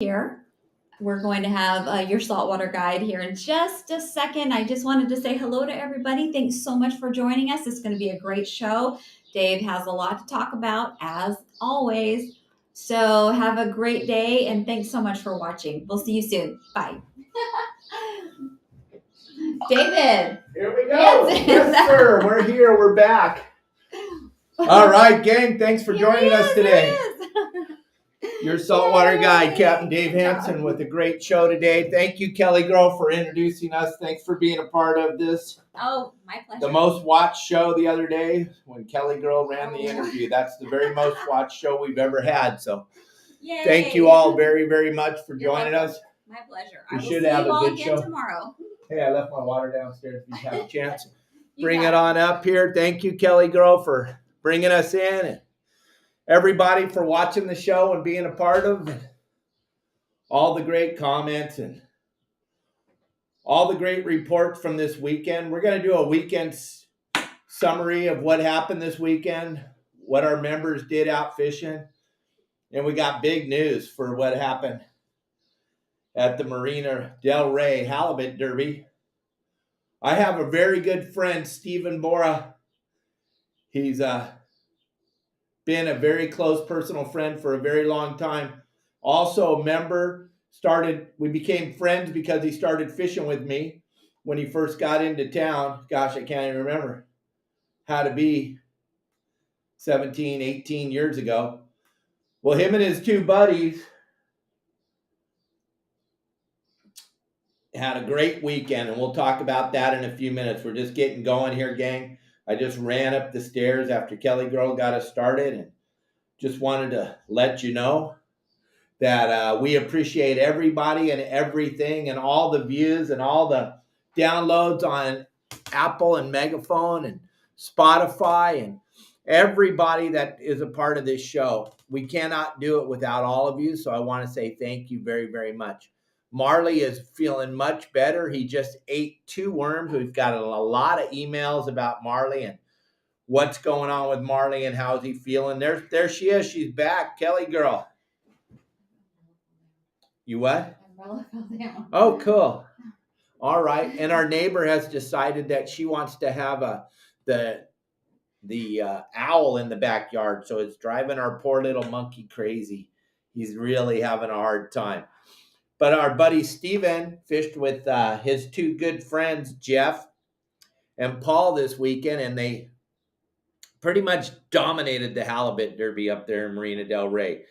Here. We're going to have your saltwater guide here in just a second. I just wanted to say hello to everybody. Thanks so much for joining us. It's going to be a great show. Dave has a lot to talk about, as always. So have a great day, and thanks so much for watching. We'll see you soon. Bye. David. Here we go. Yes, sir. We're here. We're back. All right, gang. Thanks for joining us today. Your saltwater guide, Captain Dave Hansen, with a great show today. Thank you, Kelly Girl, for introducing us. Thanks for being a part of this. Oh, my pleasure. The most watched show the other day when Kelly Girl ran the interview. That's the very most watched show we've ever had. So Yay. Thank you all very, very much for joining us. My pleasure. We I will should see have you a all good again show tomorrow. Hey, I left my water downstairs if you have a chance. Bring it on up here. Thank you, Kelly Girl, for bringing us in, and everybody for watching the show and being a part of it. All the great comments and all the great reports from this weekend. We're going to do a weekend summary of what happened this weekend, what our members did out fishing, and we got big news for what happened at the Marina Del Rey Halibut Derby. I have a very good friend, Stephen Bora. He's been a very close personal friend for a very long time. Also a member, we became friends because he started fishing with me when he first got into town. Gosh, I can't even remember how to be 17, 18 years ago. Well, him and his two buddies had a great weekend, and we'll talk about that in a few minutes. We're just getting going here, gang. I just ran up the stairs after Kelly Girl got us started, and just wanted to let you know that we appreciate everybody and everything and all the views and all the downloads on Apple and Megaphone and Spotify and everybody that is a part of this show. We cannot do it without all of you, so I want to say thank you very, very much. Marley is feeling much better. He just ate 2 worms. We've got a lot of emails about Marley and what's going on with Marley and how's he feeling. There she is. She's back. Kelly Girl. You what? Oh, cool. All right. And our neighbor has decided that she wants to have the owl in the backyard. So it's driving our poor little monkey crazy. He's really having a hard time. But our buddy Steven fished with his 2 good friends, Jeff and Paul, this weekend, and they pretty much dominated the halibut derby up there in Marina Del Rey.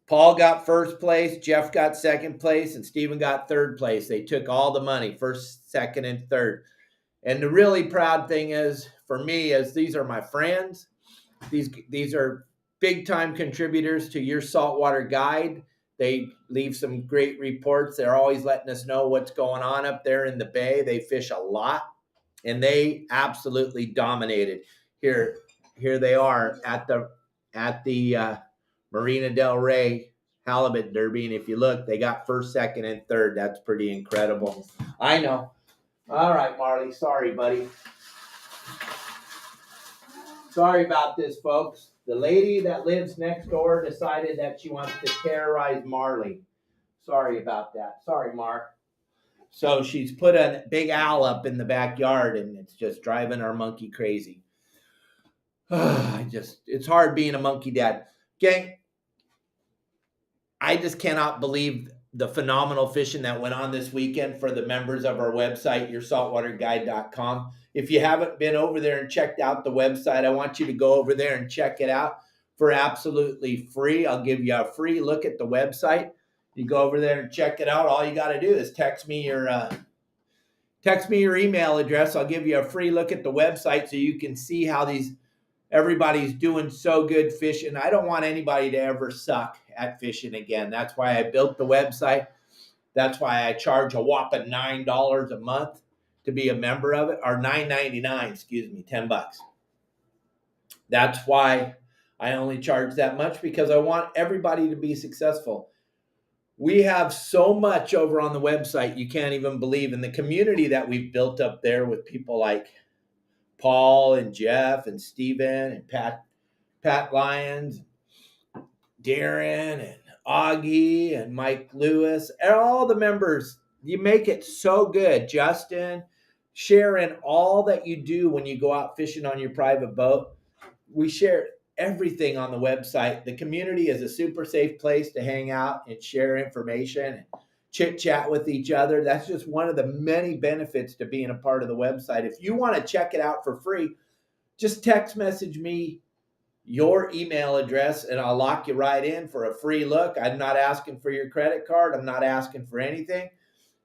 Paul got first place, Jeff got second place, and Steven got third place. They took all the money, first, second, and third. And the really proud thing is, for me, is these are my friends. These are big-time contributors to Your Saltwater Guide. They leave some great reports. They're always letting us know what's going on up there in the bay. They fish a lot, and they absolutely dominated. Here they are at the Marina Del Rey Halibut Derby, and if you look, they got first, second, and third. That's pretty incredible. I know. All right, Marley. Sorry, buddy. Sorry about this, folks. The lady that lives next door decided that she wants to terrorize Marley. Sorry about that. Sorry, Mar. So she's put a big owl up in the backyard, and it's just driving our monkey crazy. It's hard being a monkey dad. Gang, I just cannot believe the phenomenal fishing that went on this weekend for the members of our website, yoursaltwaterguide.com. If you haven't been over there and checked out the website, I want you to go over there and check it out for absolutely free. I'll give you a free look at the website. You go over there and check it out. All you got to do is text me your email address. I'll give you a free look at the website so you can see how everybody's doing so good fishing. I don't want anybody to ever suck at fishing again. That's why I built the website. That's why I charge a whopping $9 a month to be a member of it, or $9.99, excuse me, $10. That's why I only charge that much, because I want everybody to be successful. We have so much over on the website you can't even believe, in the community that we've built up there with people like Paul and Jeff and Steven and Pat Lyons, Darren, and Augie and Mike Lewis, and all the members. You make it so good. Justin, sharing all that you do when you go out fishing on your private boat. We share everything on the website. The community is a super safe place to hang out and share information and chit chat with each other. That's just one of the many benefits to being a part of the website. If you want to check it out for free, just text message me your email address and I'll lock you right in for a free look. I'm not asking for your credit card. I'm not asking for anything.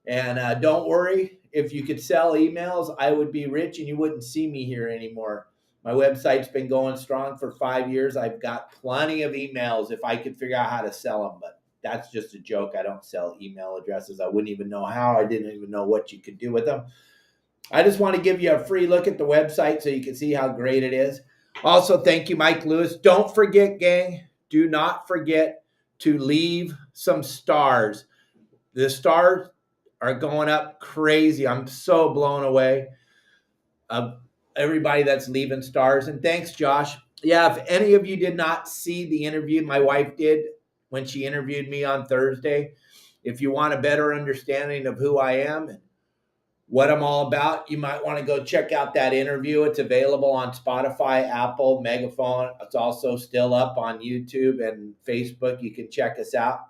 And don't worry, if you could sell emails, I would be rich and you wouldn't see me here anymore. My website's been going strong for 5 years. I've got plenty of emails if I could figure out how to sell them, but that's just a joke. I don't sell email addresses. I wouldn't even know how. I didn't even know what you could do with them. I just want to give you a free look at the website so you can see how great it is. Also, thank you, Mike Lewis. Don't forget, gang, do not forget to leave some stars. The stars are going up crazy. I'm so blown away of everybody that's leaving stars. And thanks, Josh. Yeah, if any of you did not see the interview, my wife did when she interviewed me on Thursday. If you want a better understanding of who I am and what I'm all about, you might want to go check out that interview. It's available on Spotify, Apple, Megaphone. It's also still up on YouTube and Facebook. You can check us out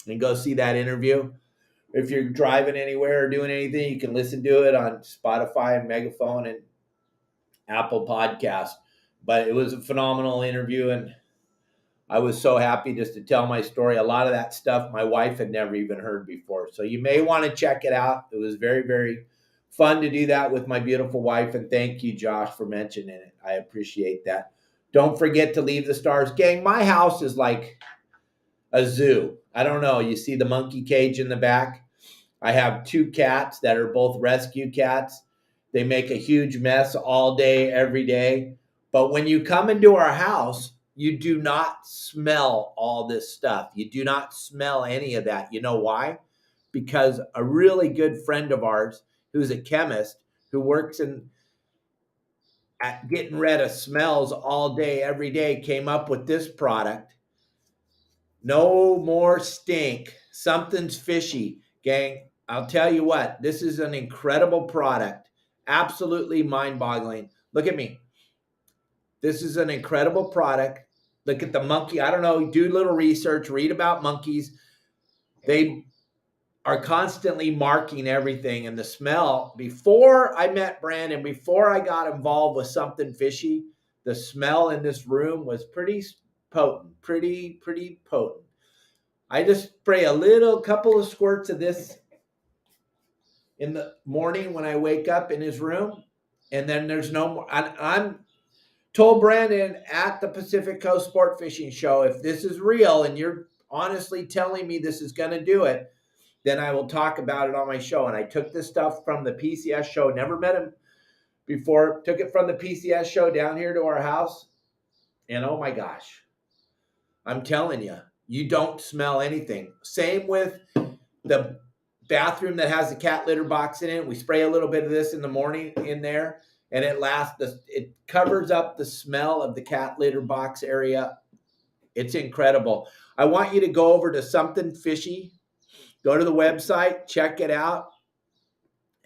and go see that interview. If you're driving anywhere or doing anything, you can listen to it on Spotify and Megaphone and Apple Podcast. But it was a phenomenal interview, and I was so happy just to tell my story. A lot of that stuff my wife had never even heard before. So you may want to check it out. It was very, very fun to do that with my beautiful wife. And thank you, Josh, for mentioning it. I appreciate that. Don't forget to leave the stars. Gang, my house is like a zoo. I don't know. You see the monkey cage in the back? I have 2 cats that are both rescue cats. They make a huge mess all day, every day. But when you come into our house, you do not smell all this stuff. You do not smell any of that. You know why? Because a really good friend of ours, who's a chemist, who works at getting rid of smells all day, every day, came up with this product. No more stink. Something's fishy, gang. I'll tell you what, this is an incredible product. Absolutely mind-boggling. Look at me. This is an incredible product. Look at the monkey. I don't know, do a little research, read about monkeys. They are constantly marking everything, and the smell. Before I met Brandon, before I got involved with something fishy, the smell in this room was pretty potent, pretty potent. I just spray a little couple of squirts of this in the morning when I wake up in his room, and then there's no more. I'm told Brandon at the Pacific Coast Sport Fishing Show, if this is real and you're honestly telling me this is going to do it, then I will talk about it on my show. And I took this stuff from the PCS show, never met him before, took it from the PCS show down here to our house, and oh my gosh, I'm telling you, you don't smell anything. Same with the bathroom that has the cat litter box in it. We spray a little bit of this in the morning in there, and it covers up the smell of the cat litter box area. It's incredible. I want you to go over to Something Fishy. Go to the website, check it out.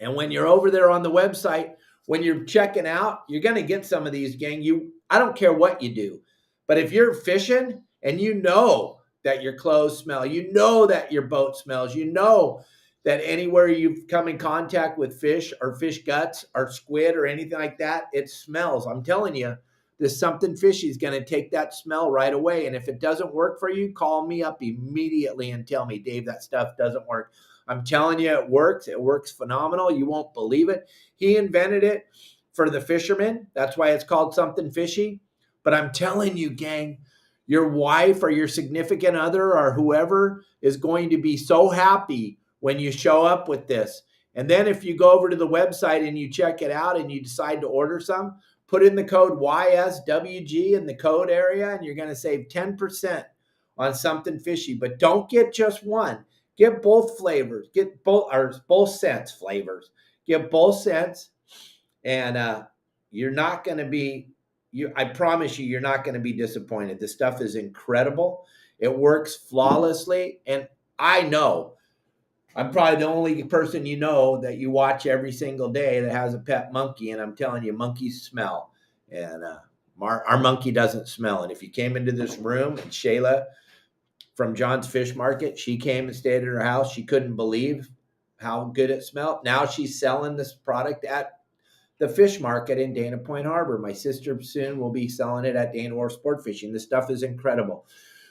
And when you're over there on the website, when you're checking out, you're going to get some of these, gang. I don't care what you do, but if you're fishing and you know that your clothes smell, you know that your boat smells, you know that anywhere you've come in contact with fish or fish guts or squid or anything like that, it smells. I'm telling you, this Something Fishy is going to take that smell right away. And if it doesn't work for you, call me up immediately and tell me, Dave, that stuff doesn't work. I'm telling you, it works. It works phenomenal. You won't believe it. He invented it for the fishermen. That's why it's called Something Fishy. But I'm telling you, gang, your wife or your significant other or whoever is going to be so happy when you show up with this. And then if you go over to the website and you check it out and you decide to order some, put in the code YSWG in the code area and you're going to save 10% on Something Fishy. But don't get just one. Get both flavors. Get both scents flavors. Get both scents, and you're not going to be. I promise you're not going to be disappointed. This stuff is incredible. It works flawlessly. And I know I'm probably the only person you know that you watch every single day that has a pet monkey. And I'm telling you, monkeys smell. And our monkey doesn't smell. And if you came into this room and Shayla from John's Fish Market, she came and stayed at her house, she couldn't believe how good it smelled. Now she's selling this product at the fish market in Dana Point Harbor. My sister soon will be selling it at Dana Wharf Sport Fishing. This stuff is incredible.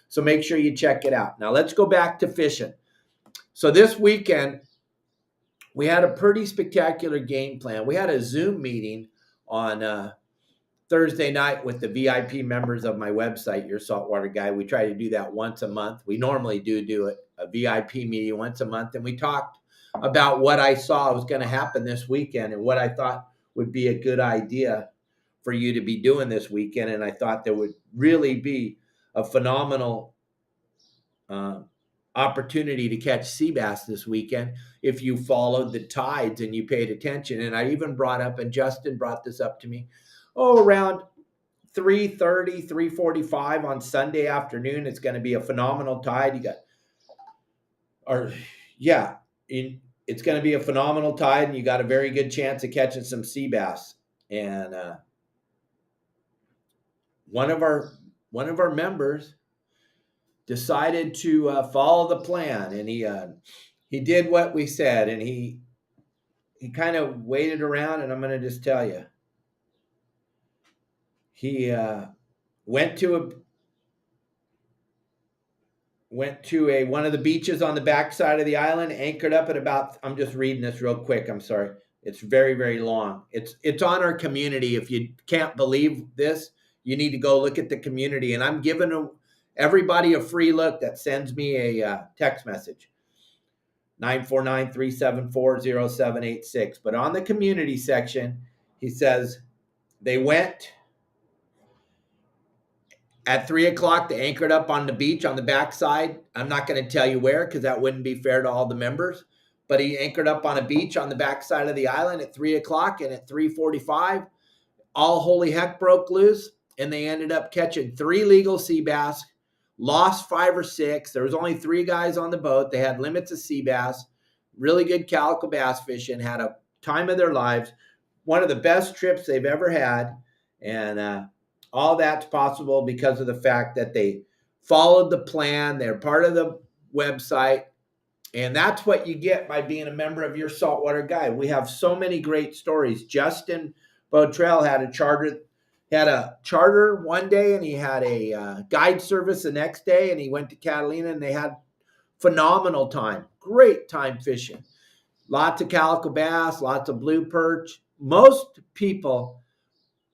So make sure you check it out. Now let's go back to fishing. So this weekend, we had a pretty spectacular game plan. We had a Zoom meeting on Thursday night with the VIP members of my website, Your Saltwater Guide. We try to do that once a month. We normally do it, a VIP meeting once a month. And we talked about what I saw was going to happen this weekend and what I thought would be a good idea for you to be doing this weekend. And I thought there would really be a phenomenal opportunity to catch sea bass this weekend if you followed the tides and you paid attention. And I even brought up, and Justin brought this up to me, around 3:30, 3:45 on Sunday afternoon. It's going to be a phenomenal tide. It's going to be a phenomenal tide, and you got a very good chance of catching some sea bass. And one of our members decided to follow the plan, and he did what we said, and he kind of waited around, and I'm going to just tell you, he went to one of the beaches on the backside of the island, anchored up at about, I'm just reading this real quick, I'm sorry. It's very, very long. It's on our community. If you can't believe this, you need to go look at the community. And I'm giving everybody a free look that sends me a text message. 949-374-0786. But on the community section, he says they went at 3:00. They anchored up on the beach on the backside. I'm not going to tell you where because that wouldn't be fair to all the members. But he anchored up on a beach on the backside of the island at 3:00, and at 3:45, all holy heck broke loose, and they ended up catching 3 legal sea bass, lost 5 or 6. There was only 3 guys on the boat. They had limits of sea bass, really good calico bass fishing, had a time of their lives, one of the best trips they've ever had, and all that's possible because of the fact that they followed the plan. They're part of the website. And that's what you get by being a member of Your Saltwater Guide. We have so many great stories. Justin Botrell had a charter one day, and he had a guide service the next day, and he went to Catalina, and they had phenomenal time. Great time fishing. Lots of calico bass, lots of blue perch. Most people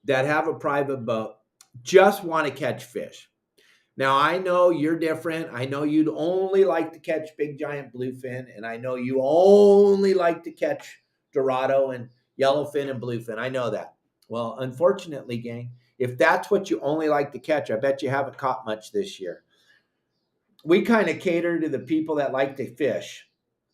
that have a private boat just want to catch fish. Now, I know you're different. I know you'd only like to catch big giant bluefin, and I know you only like to catch Dorado and yellowfin and bluefin. I know that. Well, unfortunately, gang, if that's what you only like to catch, I bet you haven't caught much this year. We kind of cater to the people that like to fish.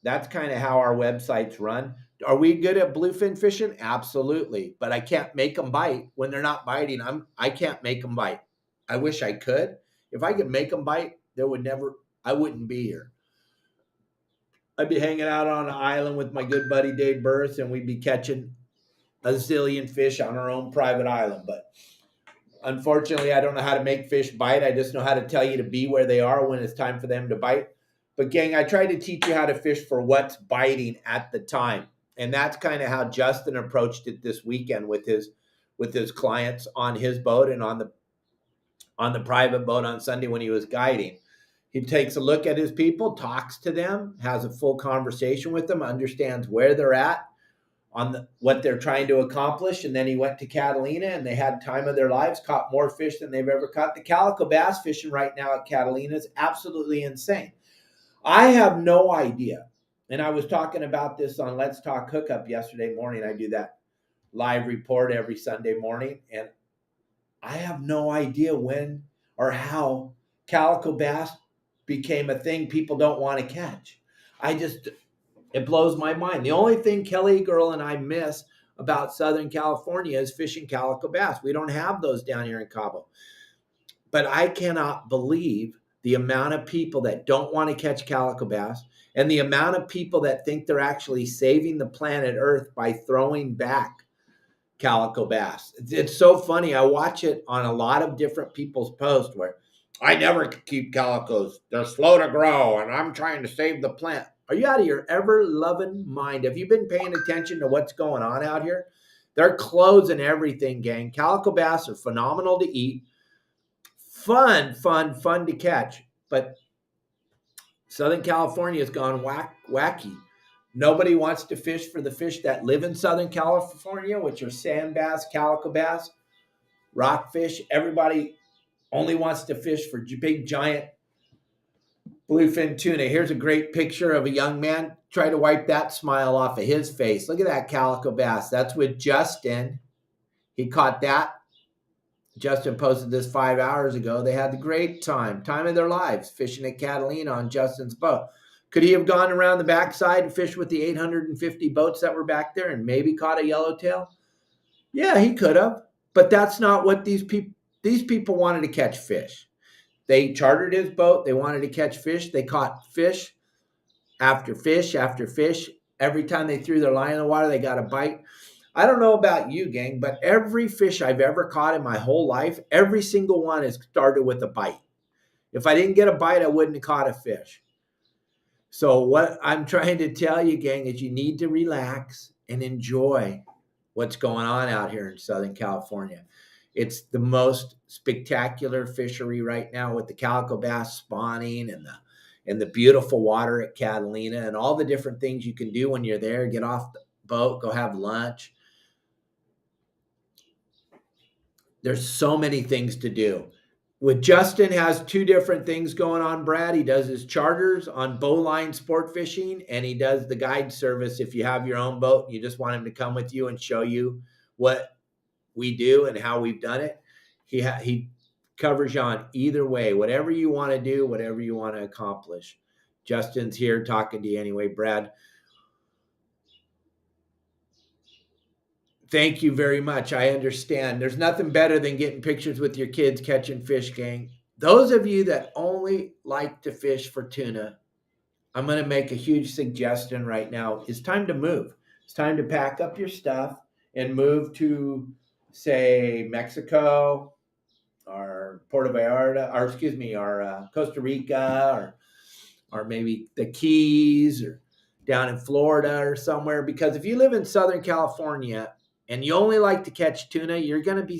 That's kind of how our websites run. Are we good at bluefin fishing? Absolutely. But I can't make them bite when they're not biting. I can't make them bite. I wish I could. If I could make them bite, I wouldn't be here. I'd be hanging out on an island with my good buddy Dave Burris, and we'd be catching a zillion fish on our own private island. But unfortunately, I don't know how to make fish bite. I just know how to tell you to be where they are when it's time for them to bite. But gang, I try to teach you how to fish for what's biting at the time. And that's kind of how Justin approached it this weekend with his clients on his boat and on the private boat on Sunday when he was guiding. He takes a look at his people, talks to them, has a full conversation with them, understands where they're at on what they're trying to accomplish. And then he went to Catalina, and they had time of their lives, caught more fish than they've ever caught. The calico bass fishing right now at Catalina is absolutely insane. I have no idea. And I was talking about this on Let's Talk Hookup yesterday morning. I do that live report every Sunday morning. And I have no idea when or how calico bass became a thing people don't want to catch. It blows my mind. The only thing Kelly Girl and I miss about Southern California is fishing calico bass. We don't have those down here in Cabo. But I cannot believe the amount of people that don't want to catch calico bass and the amount of people that think they're actually saving the planet Earth by throwing back calico bass. It's so funny. I watch it on a lot of different people's posts where I never keep calicos. They're slow to grow and I'm trying to save the plant. Are you out of your ever loving mind? Have you been paying attention to what's going on out here? They're closing everything, gang. Calico bass are phenomenal to eat. Fun to catch. But Southern California has gone wacky. Nobody wants to fish for the fish that live in Southern California, which are sand bass, calico bass, rockfish. Everybody only wants to fish for big, giant bluefin tuna. Here's a great picture of a young man. Try to wipe that smile off of his face. Look at that calico bass. That's with Justin. He caught that. Justin posted this 5 hours ago. They had the great time of their lives, fishing at Catalina on Justin's boat. Could he have gone around the backside and fished with the 850 boats that were back there and maybe caught a yellowtail? Yeah, he could have. But that's not what these people wanted to catch fish. They chartered his boat. They wanted to catch fish. They caught fish after fish after fish. Every time they threw their line in the water, they got a bite. I don't know about you, gang, but every fish I've ever caught in my whole life, every single one has started with a bite. If I didn't get a bite, I wouldn't have caught a fish. So what I'm trying to tell you, gang, is you need to relax and enjoy what's going on out here in Southern California. It's the most spectacular fishery right now with the calico bass spawning and the beautiful water at Catalina and all the different things you can do when you're there. Get off the boat, go have lunch. There's so many things to do. With Justin has two different things going on, Brad. He does his charters on Bowline Sport Fishing, and he does the guide service. If you have your own boat, you just want him to come with you and show you what we do and how we've done it. He covers you on either way, whatever you want to do, whatever you want to accomplish. Justin's here talking to you anyway, Brad. Thank you very much. I understand. There's nothing better than getting pictures with your kids catching fish, gang. Those of you that only like to fish for tuna, I'm going to make a huge suggestion right now. It's time to move. It's time to pack up your stuff and move to, say, Mexico or Puerto Vallarta, or excuse me, or Costa Rica, or maybe the Keys, or down in Florida or somewhere. Because if you live in Southern California and you only like to catch tuna, you're going to be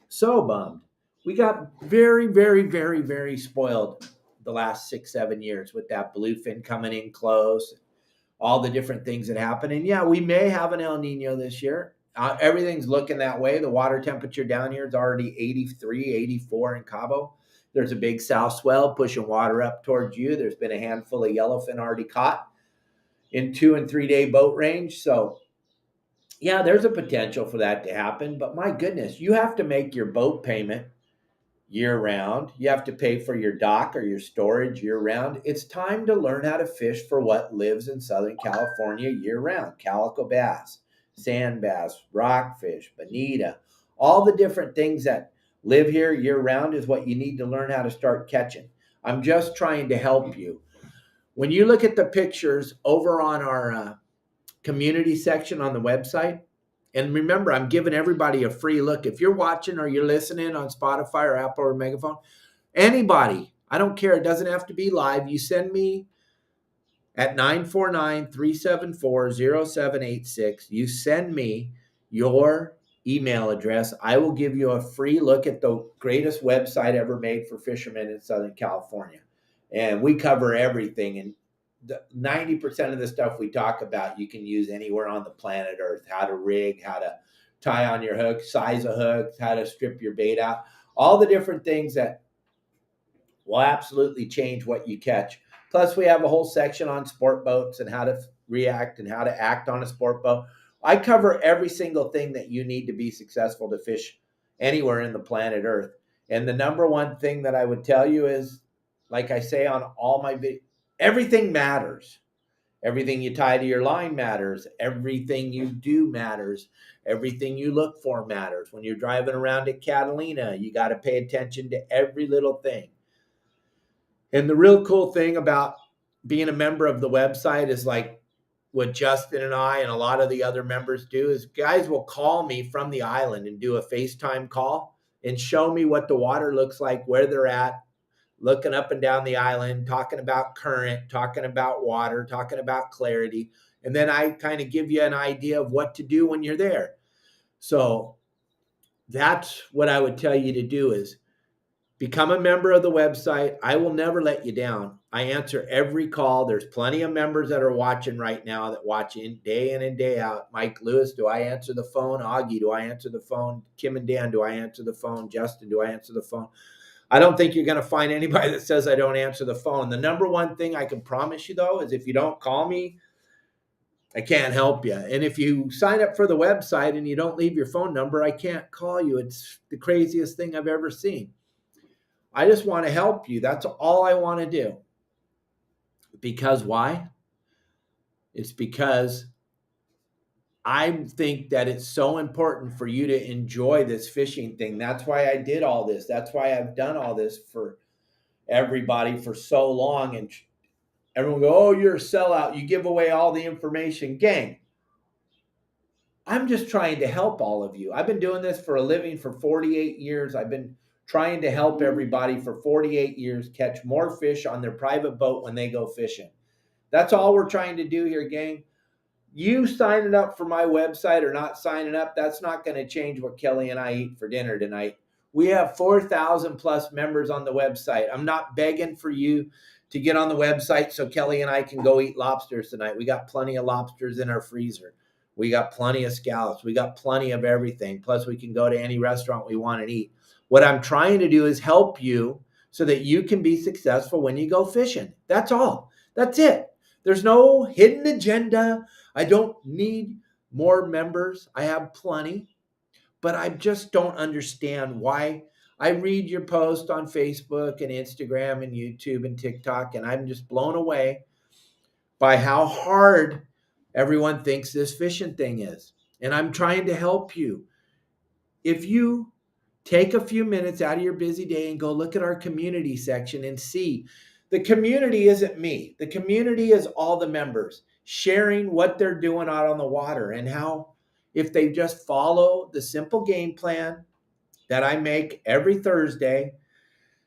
so bummed. We got very, very, very, very spoiled the last 6-7 years with that bluefin coming in close, all the different things that happen. And yeah, we may have an El Nino this year. Everything's looking that way. The water temperature down here is already 83, 84 in Cabo. There's a big south swell pushing water up towards you. There's been a handful of yellowfin already caught in 2 and 3 day boat range. So yeah, there's a potential for that to happen. But my goodness, you have to make your boat payment year round. You have to pay for your dock or your storage year round. It's time to learn how to fish for what lives in Southern California year round. Calico bass, sand bass, rockfish, bonita, all the different things that live here year round is what you need to learn how to start catching. I'm just trying to help you. When you look at the pictures over on our community section on the website, and remember, I'm giving everybody a free look. If you're watching or you're listening on Spotify or Apple or Megaphone, anybody, I don't care. It doesn't have to be live. You send me at 949-374-0786. You send me your email address. I will give you a free look at the greatest website ever made for fishermen in Southern California. And we cover everything. And 90% of the stuff we talk about, you can use anywhere on the planet Earth. How to rig, how to tie on your hook, size of hooks, how to strip your bait out, all the different things that will absolutely change what you catch. Plus, we have a whole section on sport boats and how to react and how to act on a sport boat. I cover every single thing that you need to be successful to fish anywhere in the planet Earth. And the number one thing that I would tell you is, like I say on all my videos, everything matters. Everything you tie to your line matters. Everything you do matters. Everything you look for matters. When you're driving around at Catalina, you got to pay attention to every little thing. And the real cool thing about being a member of the website is like what Justin and I and a lot of the other members do is guys will call me from the island and do a FaceTime call and show me what the water looks like, where they're at, looking up and down the island, talking about current, talking about water, talking about clarity. And then I kind of give you an idea of what to do when you're there. So that's what I would tell you to do is become a member of the website. I will never let you down. I answer every call. There's plenty of members that are watching right now that watch in and day out. Mike Lewis, do I answer the phone? Augie, do I answer the phone? Kim and Dan, do I answer the phone? Justin, do I answer the phone? I don't think you're going to find anybody that says I don't answer the phone. The number one thing I can promise you, though, is if you don't call me, I can't help you. And if you sign up for the website and you don't leave your phone number, I can't call you. It's the craziest thing I've ever seen. I just want to help you. That's all I want to do. Because why? It's because I think that it's so important for you to enjoy this fishing thing. That's why I did all this. That's why I've done all this for everybody for so long. And everyone go, oh, you're a sellout. You give away all the information. Gang, I'm just trying to help all of you. I've been doing this for a living for 48 years. I've been trying to help everybody for 48 years catch more fish on their private boat when they go fishing. That's all we're trying to do here, gang. You signing up for my website or not signing up, that's not going to change what Kelly and I eat for dinner tonight. We have 4,000 plus members on the website. I'm not begging for you to get on the website so Kelly and I can go eat lobsters tonight. We got plenty of lobsters in our freezer. We got plenty of scallops. We got plenty of everything. Plus, we can go to any restaurant we want and eat. What I'm trying to do is help you so that you can be successful when you go fishing. That's all. That's it. There's no hidden agenda. I don't need more members. I have plenty, but I just don't understand why. I read your post on Facebook and Instagram and YouTube and TikTok, and I'm just blown away by how hard everyone thinks this fishing thing is. And I'm trying to help you. If you take a few minutes out of your busy day and go look at our community section and see, the community isn't me. The community is all the members sharing what they're doing out on the water and how if they just follow the simple game plan that I make every Thursday,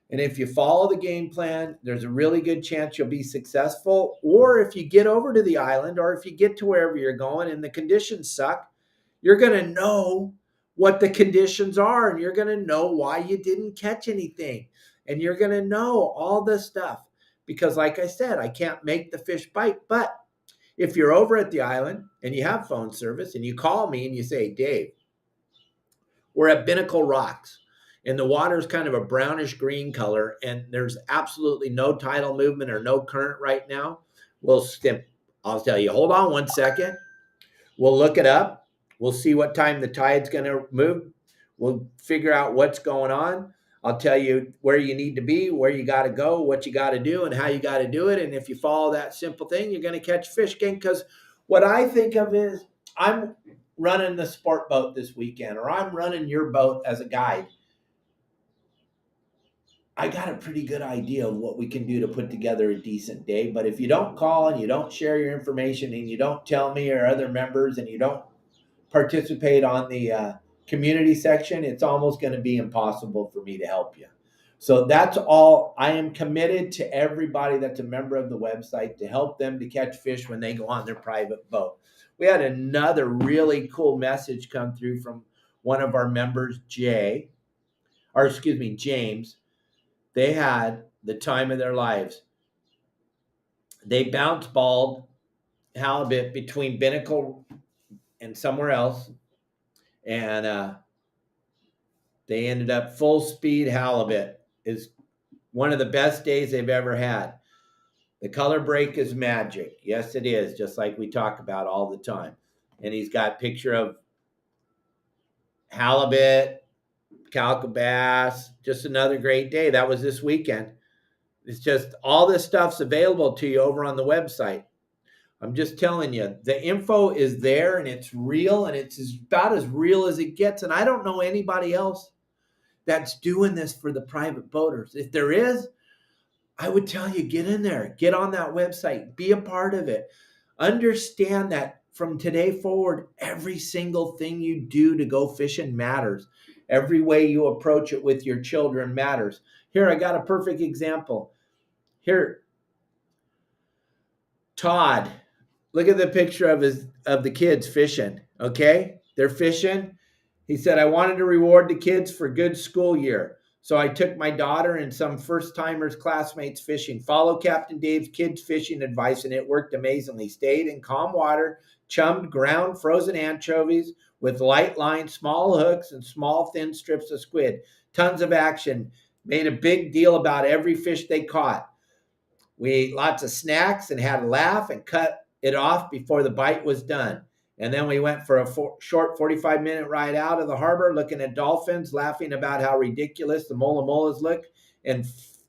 and if you follow the game plan, there's a really good chance you'll be successful. Or if you get over to the island or if you get to wherever you're going and the conditions suck, you're going to know what the conditions are and you're going to know why you didn't catch anything. And you're going to know all this stuff. Because like I said, I can't make the fish bite. But if you're over at the island and you have phone service and you call me and you say, Dave, we're at Binnacle Rocks and the water is kind of a brownish green color and there's absolutely no tidal movement or no current right now. I'll tell you, hold on 1 second. We'll look it up. We'll see what time the tide's going to move. We'll figure out what's going on. I'll tell you where you need to be, where you got to go, what you got to do, and how you got to do it. And if you follow that simple thing, you're going to catch fish, gang. Because what I think of is I'm running the sport boat this weekend, or I'm running your boat as a guide. I got a pretty good idea of what we can do to put together a decent day. But if you don't call and you don't share your information and you don't tell me or other members and you don't participate on the community section, it's almost going to be impossible for me to help you. So that's all. I am committed to everybody that's a member of the website to help them to catch fish when they go on their private boat. We had another really cool message come through from one of our members, James. They had the time of their lives. They bounce balled halibut between Binnacle and somewhere else. And they ended up full speed halibut. Is one of the best days they've ever had. The color break is magic. Yes, it is, just like we talk about all the time. And he's got picture of halibut, calico bass, just another great day. That was this weekend. It's just all this stuff's available to you over on the website. I'm just telling you, the info is there and it's real and it's about as real as it gets. And I don't know anybody else that's doing this for the private boaters. If there is, I would tell you, get in there, get on that website, be a part of it. Understand that from today forward, every single thing you do to go fishing matters. Every way you approach it with your children matters. Here, I got a perfect example. Here, Todd, look at the picture of the kids fishing. Okay, they're fishing. He said, I wanted to reward the kids for good school year. So I took my daughter and some first timers classmates fishing. Follow Captain Dave's kids fishing advice, and it worked amazingly. Stayed in calm water, chummed ground frozen anchovies with light line, small hooks, and small thin strips of squid. Tons of action. Made a big deal about every fish they caught. We ate lots of snacks and had a laugh and cut it off before the bite was done. And then we went for a short 45-minute ride out of the harbor, looking at dolphins, laughing about how ridiculous the mola molas look, and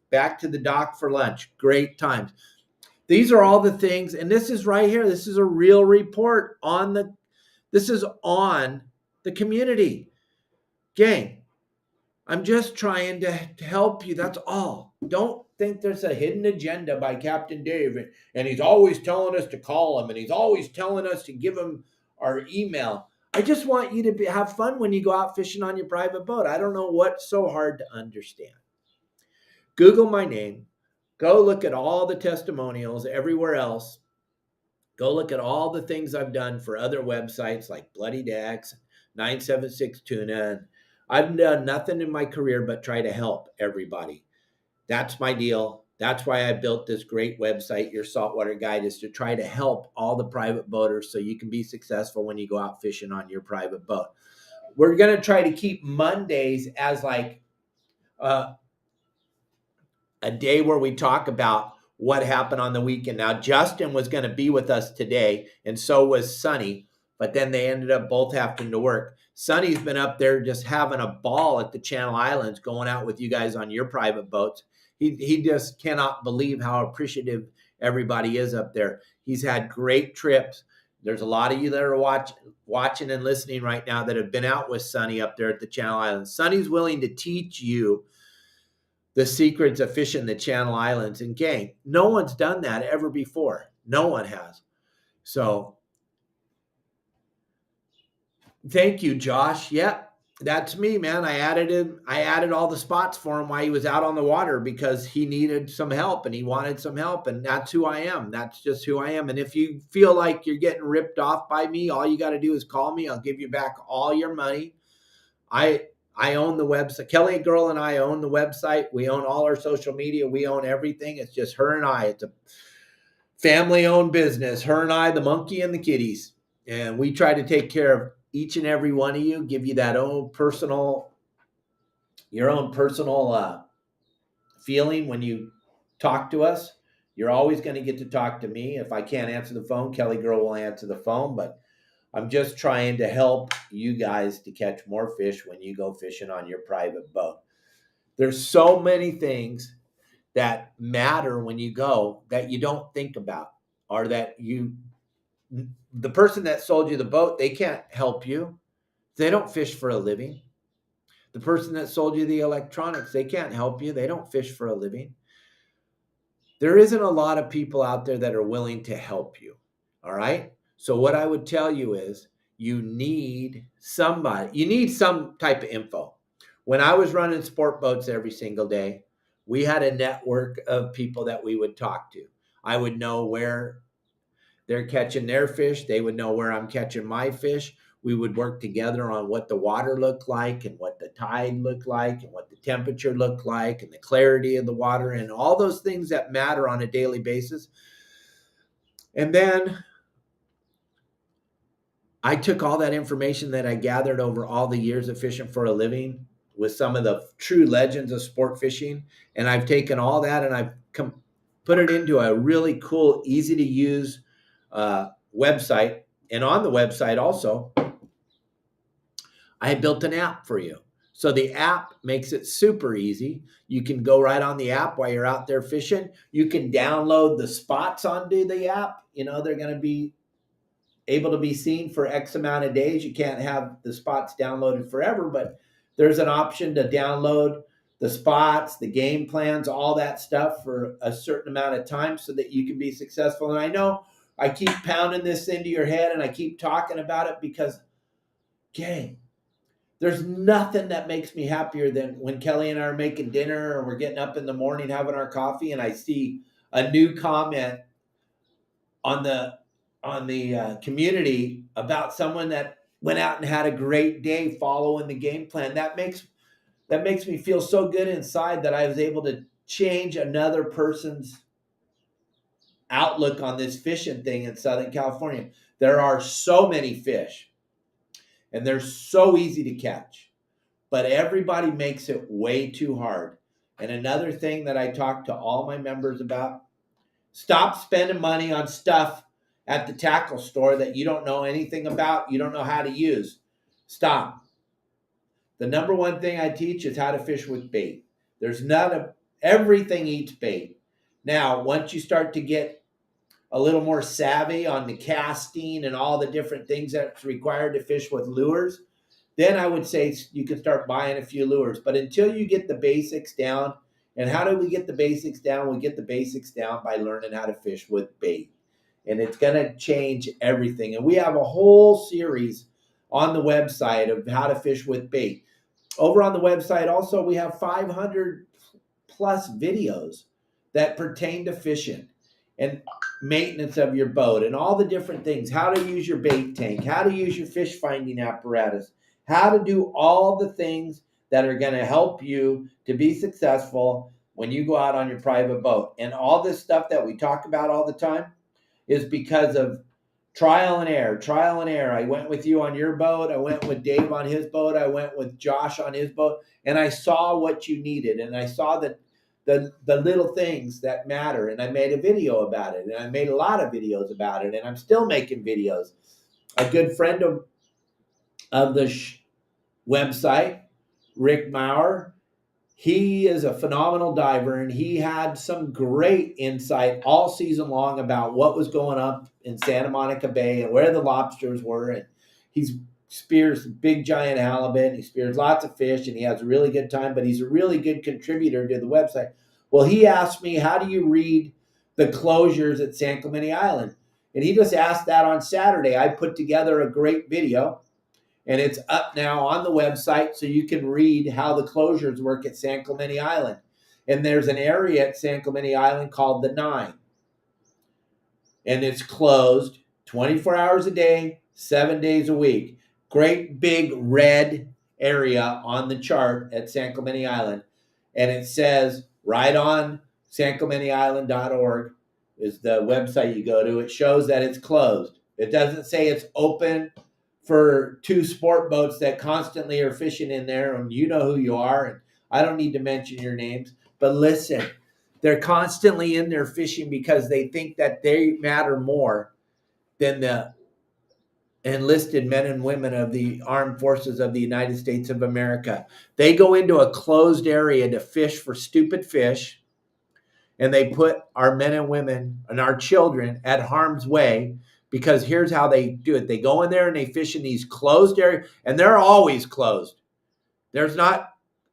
back to the dock for lunch. Great times. These are all the things, and this is right here. This is a real report on this is on the community. Gang, I'm just trying to help you. That's all. Don't think there's a hidden agenda by Captain Dave, and he's always telling us to call him, and he's always telling us to give him our email. I just want you to have fun when you go out fishing on your private boat. I don't know what's so hard to understand. Google my name. Go look at all the testimonials everywhere else. Go look at all the things I've done for other websites like Bloody Dax, 976 Tuna. I've done nothing in my career but try to help everybody. That's my deal. That's why I built this great website, Your Saltwater Guide, is to try to help all the private boaters so you can be successful when you go out fishing on your private boat. We're going to try to keep Mondays as like a day where we talk about what happened on the weekend. Now, Justin was going to be with us today, and so was Sonny, but then they ended up both having to work. Sonny's been up there just having a ball at the Channel Islands, going out with you guys on your private boats. He just cannot believe how appreciative everybody is up there. He's had great trips. There's a lot of you that are watching and listening right now that have been out with Sonny up there at the Channel Islands. Sonny's willing to teach you the secrets of fishing the Channel Islands. And gang, no one's done that ever before. No one has. So thank you, Josh. Yep, that's me, man. I added all the spots for him while he was out on the water because he needed some help and he wanted some help. And that's who I am. That's just who I am. And if you feel like you're getting ripped off by me, all you got to do is call me. I'll give you back all your money. I own the website. Kelly Girl and I own the website. We own all our social media. We own everything. It's just her and I. It's a family-owned business. Her and I, the monkey and the kitties. And we try to take care of each and every one of you, give you that your own personal feeling when you talk to us. You're always going to get to talk to me. If I can't answer the phone, Kelly Girl will answer the phone. But I'm just trying to help you guys to catch more fish when you go fishing on your private boat. There's so many things that matter when you go that you don't think about, or that the person that sold you the boat, they can't help you. They don't fish for a living. The person that sold you the electronics, they can't help you. They don't fish for a living. There isn't a lot of people out there that are willing to help you. All right. So what I would tell you is you need some type of info. When I was running sport boats every single day, we had a network of people that we would talk to. I would know where they're catching their fish. They would know where I'm catching my fish. We would work together on what the water looked like and what the tide looked like and what the temperature looked like and the clarity of the water and all those things that matter on a daily basis. And then I took all that information that I gathered over all the years of fishing for a living with some of the true legends of sport fishing, and I've taken all that and I've put it into a really cool, easy to use website. And on the website also, I built an app for you. So the app makes it super easy. You can go right on the app while you're out there fishing. You can download the spots onto the app. You know, they're going to be able to be seen for X amount of days. You can't have the spots downloaded forever, but there's an option to download the spots, the game plans, all that stuff for a certain amount of time so that you can be successful. And I know I keep pounding this into your head and I keep talking about it because, gang, there's nothing that makes me happier than when Kelly and I are making dinner or we're getting up in the morning having our coffee and I see a new comment on the community about someone that went out and had a great day following the game plan. That makes me feel so good inside that I was able to change another person's outlook on this fishing thing in Southern California. There are so many fish and they're so easy to catch, but everybody makes it way too hard. And another thing that I talk to all my members about, stop spending money on stuff at the tackle store that you don't know anything about, you don't know how to use. Stop. The number one thing I teach is how to fish with bait. There's none of everything eats bait. Now, once you start to get a little more savvy on the casting and all the different things that's required to fish with lures, then I would say you can start buying a few lures. But until you get the basics down, and how do we get the basics down? We get the basics down by learning how to fish with bait. And it's going to change everything. And we have a whole series on the website of how to fish with bait. Over on the website, also, we have 500 plus videos that pertain to fishing and maintenance of your boat and all the different things, how to use your bait tank, how to use your fish finding apparatus, how to do all the things that are going to help you to be successful when you go out on your private boat. And all this stuff that we talk about all the time is because of trial and error, trial and error. I went with you on your boat. I went with Dave on his boat. I went with Josh on his boat. And I saw what you needed. And I saw that the little things that matter. And I made a video about it. And I made a lot of videos about it. And I'm still making videos. A good friend of the website, Rick Maurer, he is a phenomenal diver, and he had some great insight all season long about what was going up in Santa Monica Bay and where the lobsters were. And he spears big giant halibut, he spears lots of fish, and he has a really good time, but he's a really good contributor to the website. Well, he asked me, how do you read the closures at San Clemente Island? And he just asked that on Saturday. I put together a great video, and it's up now on the website so you can read how the closures work at San Clemente Island. And there's an area at San Clemente Island called the 9. And it's closed 24 hours a day, 7 days a week. Great big red area on the chart at San Clemente Island. And it says right on sanclementeisland.org is the website you go to. It shows that it's closed. It doesn't say it's open for 2 sport boats that constantly are fishing in there, and you know who you are, and I don't need to mention your names, but listen, they're constantly in there fishing because they think that they matter more than the enlisted men and women of the armed forces of the United States of America. They go into a closed area to fish for stupid fish, and they put our men and women and our children at harm's way. Because here's how they do it. They go in there and they fish in these closed areas, and they're always closed. There's not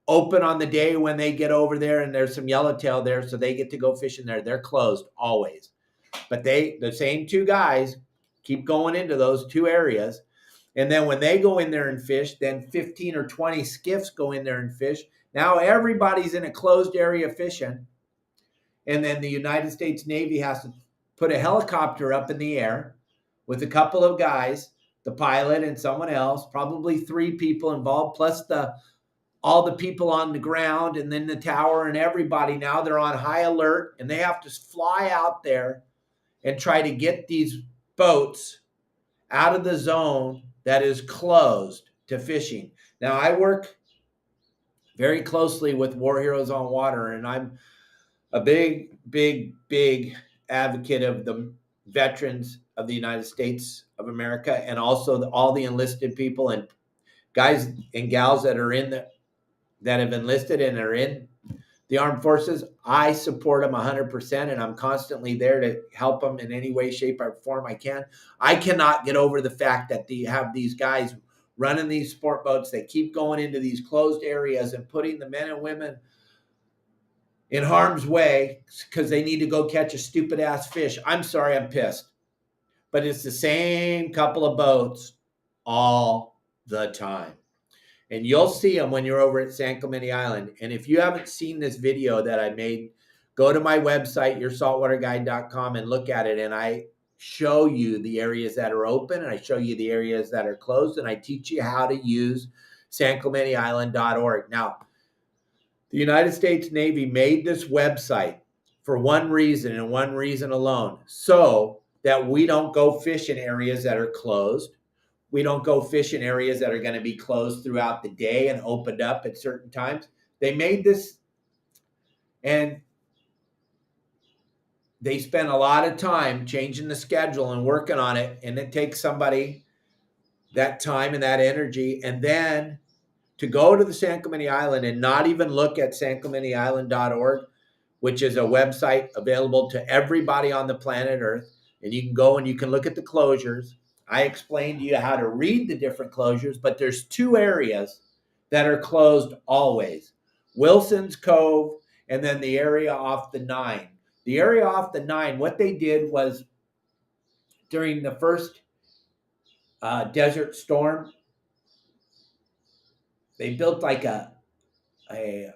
open on the day when they get over there and there's some yellowtail there, so they get to go fishing there. They're closed always. But the same 2 guys keep going into those 2 areas. And then when they go in there and fish, then 15 or 20 skiffs go in there and fish. Now everybody's in a closed area fishing. And then the United States Navy has to put a helicopter up in the air with a couple of guys, the pilot and someone else, probably 3 people involved, plus all the people on the ground and then the tower and everybody. Now they're on high alert, and they have to fly out there and try to get these boats out of the zone that is closed to fishing. Now, I work very closely with War Heroes on Water, and I'm a big, big, big advocate of the veterans of the United States of America, and also all the enlisted people and guys and gals that are that have enlisted and are in the armed forces. I support them 100%, and I'm constantly there to help them in any way, shape, or form I can. I cannot get over the fact that you have these guys running these sport boats. They keep going into these closed areas and putting the men and women in harm's way because they need to go catch a stupid ass fish. I'm sorry, I'm pissed. But it's the same couple of boats all the time. And you'll see them when you're over at San Clemente Island. And if you haven't seen this video that I made, go to my website, yoursaltwaterguide.com, and look at it. And I show you the areas that are open, and I show you the areas that are closed, and I teach you how to use sanclementiisland.org. Now, the United States Navy made this website for one reason and one reason alone, so that we don't go fish in areas that are closed. We don't go fish in areas that are going to be closed throughout the day and opened up at certain times. They made this, and they spent a lot of time changing the schedule and working on it, and it takes somebody that time and that energy, and then to go to the San Clemente Island and not even look at sanclementiisland.org, which is a website available to everybody on the planet Earth. And you can go and you can look at the closures. I explained to you how to read the different closures, but there's two areas that are closed always. Wilson's Cove and then the area off the 9. The area off the 9, what they did was during the first Desert Storm, they built like a they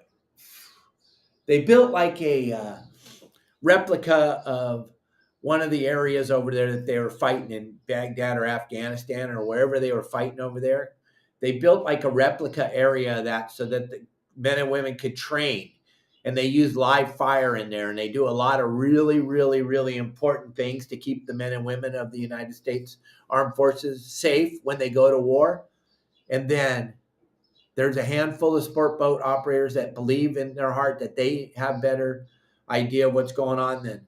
built like a replica of one of the areas over there that they were fighting in Baghdad or Afghanistan or wherever they were fighting over there. They built like a replica area of that so that the men and women could train. And they use live fire in there. And they do a lot of really, really, really important things to keep the men and women of the United States Armed Forces safe when they go to war. And then there's a handful of sport boat operators that believe in their heart that they have better idea of what's going on then.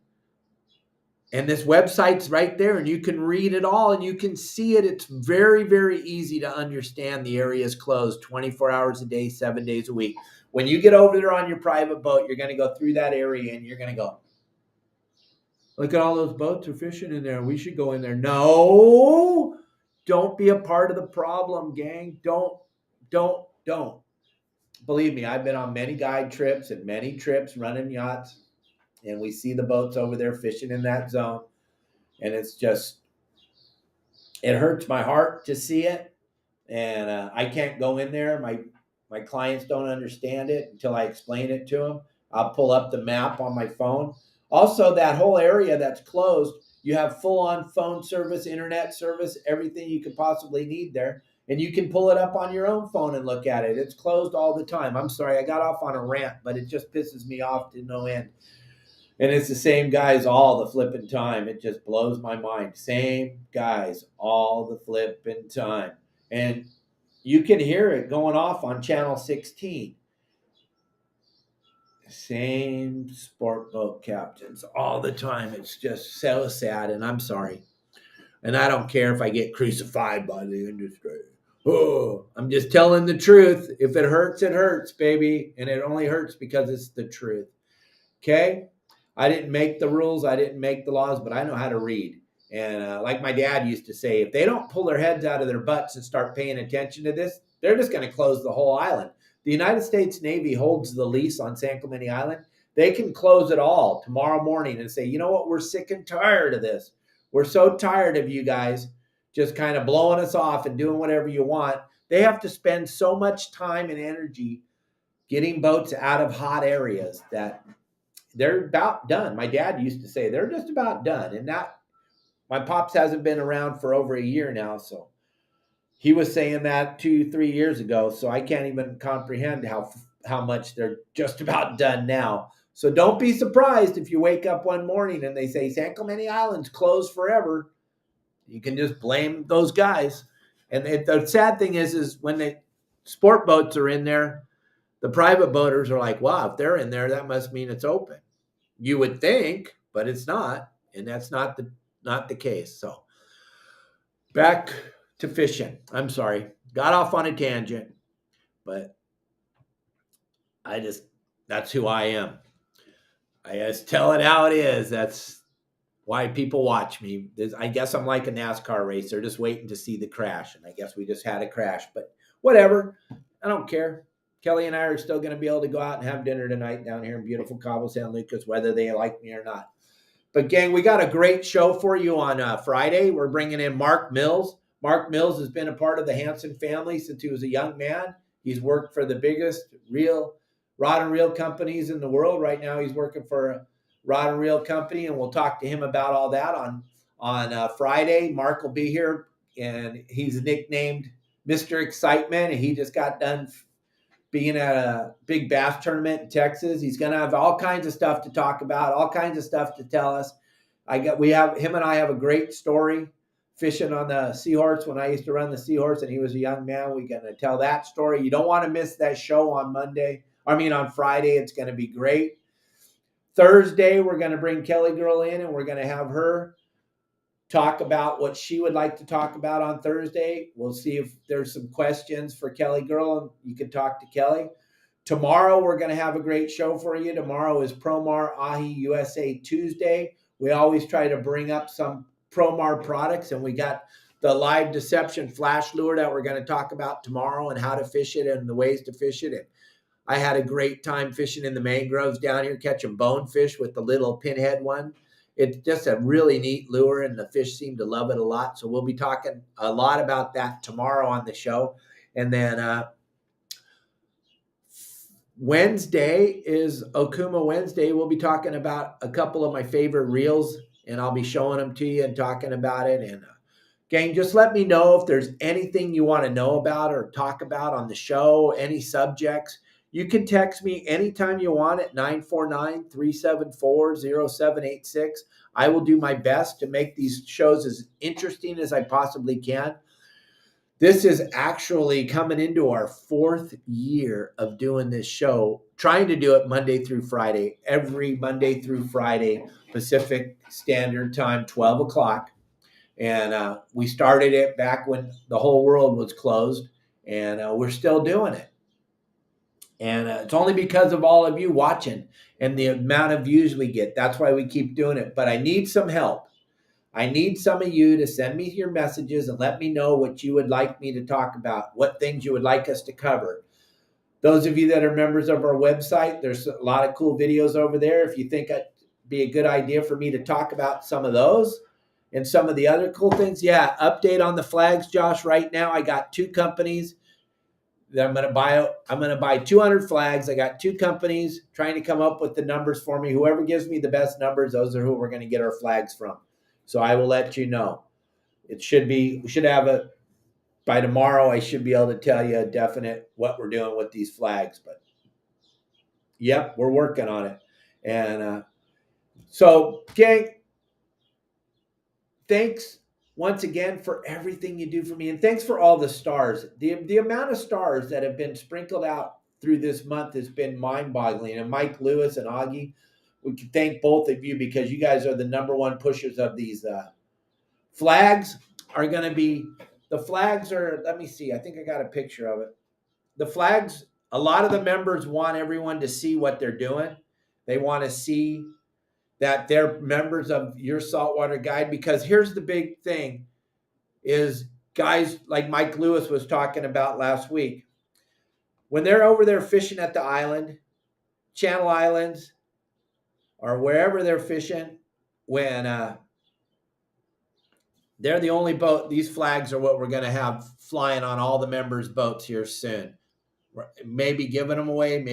And this website's right there, and you can read it all, and you can see it. It's very, very easy to understand. The area is closed 24 hours a day, 7 days a week. When you get over there on your private boat, you're going to go through that area, and you're going to go, look at all those boats are fishing in there. We should go in there. No, don't be a part of the problem, gang. Don't. Believe me, I've been on many guide trips and many trips running yachts, and we see the boats over there fishing in that zone. And it's just, it hurts my heart to see it. And I can't go in there. My clients don't understand it until I explain it to them. I'll pull up the map on my phone. Also, that whole area that's closed, you have full-on phone service, internet service, everything you could possibly need there. And you can pull it up on your own phone and look at it. It's closed all the time. I'm sorry, I got off on a rant, but it just pisses me off to no end. And it's the same guys all the flipping time. It just blows my mind. Same guys all the flipping time. And you can hear it going off on channel 16. Same sport boat captains all the time. It's just so sad, and I'm sorry. And I don't care if I get crucified by the industry. Oh, I'm just telling the truth. If it hurts, baby. And it only hurts because it's the truth. Okay? I didn't make the rules. I didn't make the laws, but I know how to read. And like my dad used to say, if they don't pull their heads out of their butts and start paying attention to this, they're just going to close the whole island. The United States Navy holds the lease on San Clemente Island. They can close it all tomorrow morning and say, you know what? We're sick and tired of this. We're so tired of you guys just kind of blowing us off and doing whatever you want. They have to spend so much time and energy getting boats out of hot areas that they're about done. My dad used to say they're just about done. And that, my pops hasn't been around for over a year now. So he was saying that 2-3 years ago. So I can't even comprehend how much they're just about done now. So don't be surprised if you wake up one morning and they say San Clemente Island's closed forever. You can just blame those guys. And the sad thing is when the sport boats are in there, the private boaters are like, wow, if they're in there, that must mean it's open. You would think, but it's not. And that's not the case. So back to fishing. I'm sorry. Got off on a tangent, but that's who I am. I just tell it how it is. That's why people watch me. I guess I'm like a NASCAR racer, just waiting to see the crash. And I guess we just had a crash, but whatever. I don't care. Kelly and I are still going to be able to go out and have dinner tonight down here in beautiful Cabo San Lucas, whether they like me or not. But gang, we got a great show for you on Friday. We're bringing in Mark Mills. Mark Mills has been a part of the Hanson family since he was a young man. He's worked for the biggest reel rod and reel companies in the world. Right now, he's working for a rod and reel company, and we'll talk to him about all that on Friday. Mark will be here, and he's nicknamed Mr. Excitement, and he just got done being at a big bass tournament in Texas. He's going to have all kinds of stuff to talk about, all kinds of stuff to tell us. Him and I have a great story fishing on the Seahorse when I used to run the Seahorse and he was a young man. We're going to tell that story. You don't want to miss that show on Friday. It's going to be great. Thursday, we're going to bring Kelly Girl in and we're going to have her talk about what she would like to talk about on Thursday. We'll see if there's some questions for Kelly Girl and you can talk to Kelly. Tomorrow, we're going to have a great show for you. Tomorrow is Promar Ahi USA Tuesday. We always try to bring up some Promar products, and we got the live deception flash lure that we're going to talk about tomorrow and how to fish it and the ways to fish it. And I had a great time fishing in the mangroves down here, catching bonefish with the little pinhead one. It's just a really neat lure, and the fish seem to love it a lot. So we'll be talking a lot about that tomorrow on the show. And then Wednesday is Okuma Wednesday. We'll be talking about a couple of my favorite reels, and I'll be showing them to you and talking about it. And gang, just let me know if there's anything you want to know about or talk about on the show, any subjects. You can text me anytime you want at 949-374-0786. I will do my best to make these shows as interesting as I possibly can. This is actually coming into our 4th year of doing this show, trying to do it Monday through Friday, every Monday through Friday, Pacific Standard Time, 12 o'clock. And we started it back when the whole world was closed, and we're still doing it. And it's only because of all of you watching and the amount of views we get. That's why we keep doing it. But I need some help. I need some of you to send me your messages and let me know what you would like me to talk about, what things you would like us to cover. Those of you that are members of our website, there's a lot of cool videos over there. If you think it'd be a good idea for me to talk about some of those and some of the other cool things. Yeah, update on the flags, Josh. Right now, I got 2 companies that I'm going to buy. I'm going to buy 200 flags. I got 2 companies trying to come up with the numbers for me. Whoever gives me the best numbers, those are who we're going to get our flags from. So I will let you know. We should have it by tomorrow. I should be able to tell you a definite what we're doing with these flags. But yep, we're working on it. And so, gang, thanks once again for everything you do for me. And thanks for all the stars. The amount of stars that have been sprinkled out through this month has been mind-boggling. And Mike Lewis and Augie, we can thank both of you because you guys are the number one pushers of these flags. Are going to be, the flags are, let me see, I think I got a picture of it. The flags, a lot of the members want everyone to see what they're doing. They want to see that they're members of Your Saltwater Guide, because here's the big thing is guys like Mike Lewis was talking about last week. When they're over there fishing at the island, Channel Islands, or wherever they're fishing, when they're the only boat, these flags are what we're going to have flying on all the members' boats here soon. Maybe giving them away,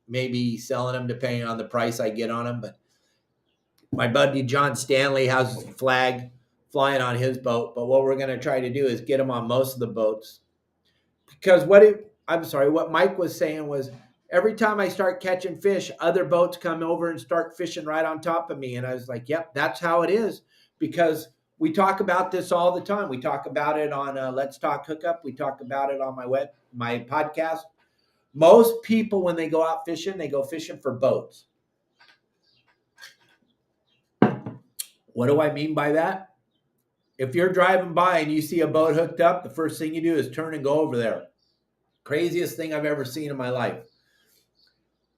maybe selling them depending on the price I get on them. But my buddy John Stanley has a flag flying on his boat. But what we're going to try to do is get them on most of the boats. Because what Mike was saying was, every time I start catching fish, other boats come over and start fishing right on top of me. And I was like, yep, that's how it is. Because we talk about this all the time. We talk about it on Let's Talk Hookup. We talk about it on my podcast. Most people, when they go out fishing, they go fishing for boats. What do I mean by that? If you're driving by and you see a boat hooked up, the first thing you do is turn and go over there. Craziest thing I've ever seen in my life.